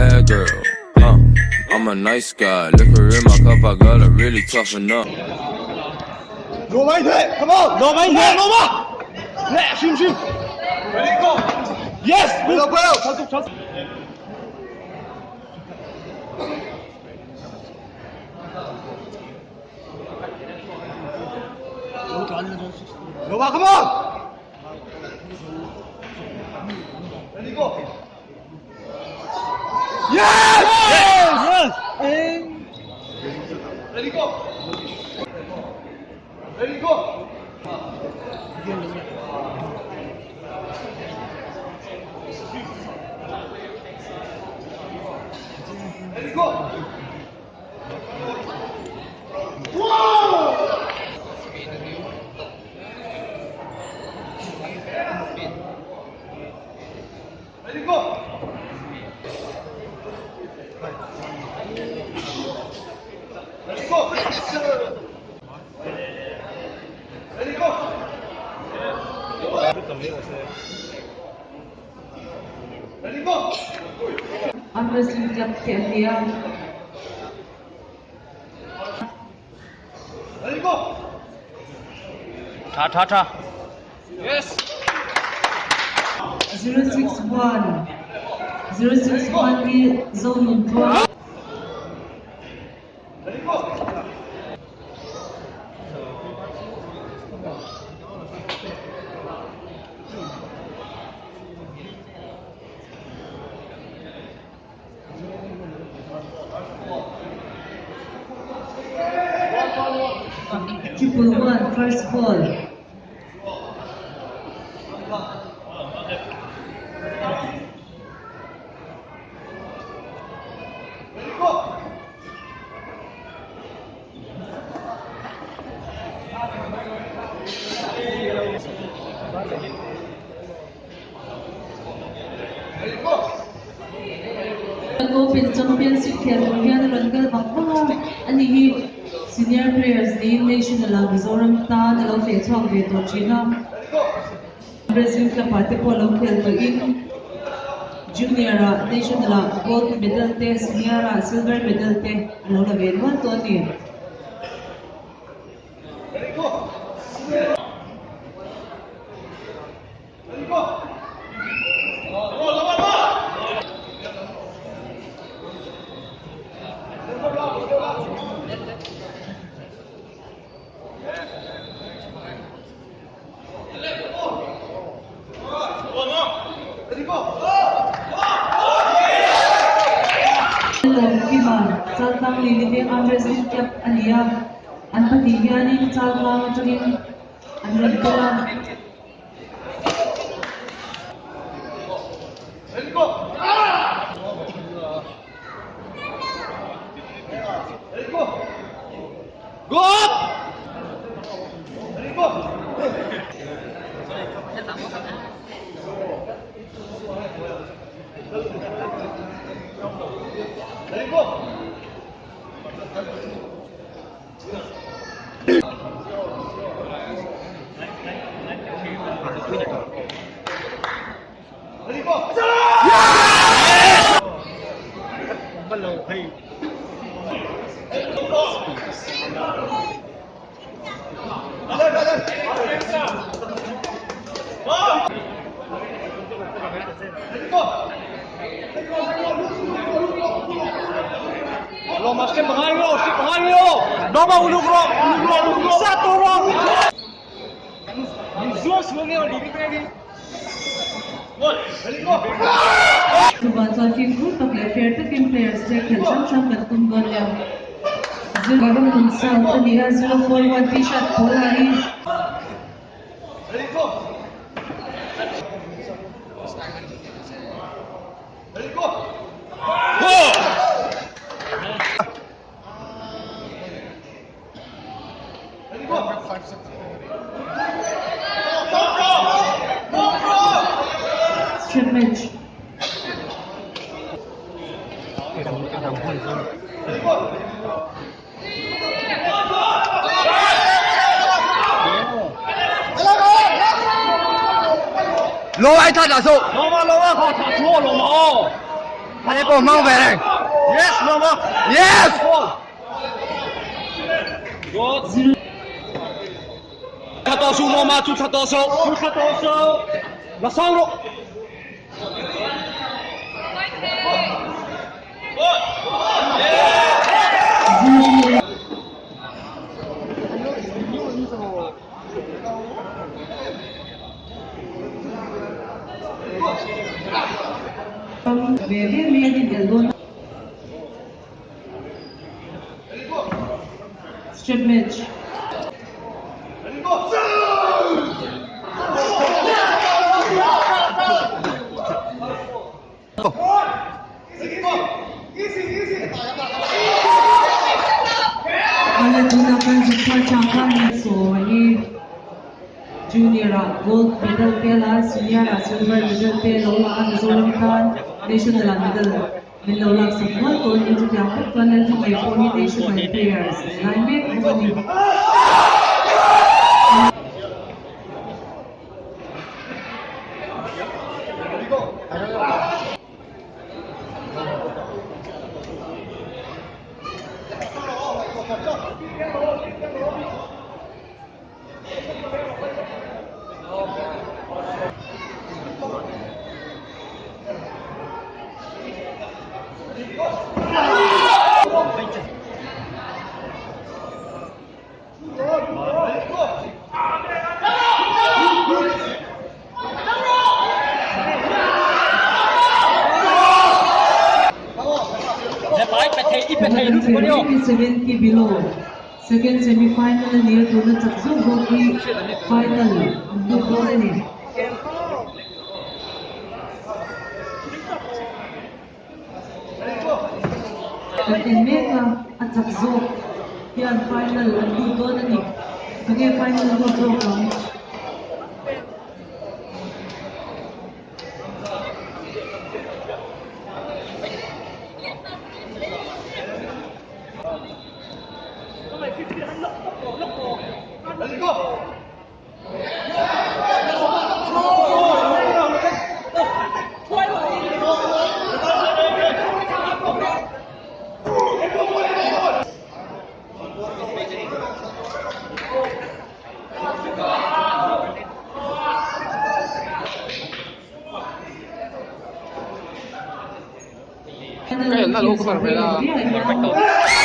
bad girl. I'm a nice guy. Liquor in my cup, I gotta really toughen up. 罗马一腿 ，Come on， 罗马一腿，罗马，来，去不去 ？Ready go，Yes， 回头，长速，长速。罗马 ，Come on，Ready go，Yes，Yes，Ready go。Ready go. Ready go. Whoa! Ready go. Ready go. Ready go! Ready go! Arm wrestling club से India Ready go! Ta. Yes! 061 की zone उनको Ready go! Triple one, first ball. Ready go! Ready go! Open Championship खेल में रंगल बंगा अनि senior players the national Mizoram ta dalo fe chong ve to china Brazil ka party polo khel to in junior national gold medal te senior silver medal te alo la ve one to ni Ready go! Ready go! Ready go! Saltang lilibing ang wrestling club aniya ang patigyanin saltang tuwing ang ragdalang Ready go! Ready go! Go up! Ready go! Ready go! Ready go! Roma, step behind you, step behind you. Roma, uluk. Satu Roma. Zos lagi orang di sini. Ready go. Kebantuan tim group pakai tim players take Sam bertum golam. Zero Munsal Nia 041 T-shirt Polari. Ready go. Ready go. Go. Ready go. 5 seconds. Scrimmage. Low 爱他打手，老马，好，打错了嘛哦。快点给我猫回来 Yes 猫猫 Yes 擦多手猫妈，擦多手，擦多手，拿上路。Very made in elbow. Strip match. Kalau gunakan jumpa camkan so ini junior gold medal pela senior silver medal pela lawan Zoram Khan national medal lawan semua tu ini juga dapat kalian sampai poni national players. Lainnya bukan. Seven ki below. Second semi-final near to the Takzu Goki final. Dua gol ini. Kapten Mega at Takzu yan final. Dua gol ini. Sebagai final dua gol. Kaya na loko para pala. Perfecto.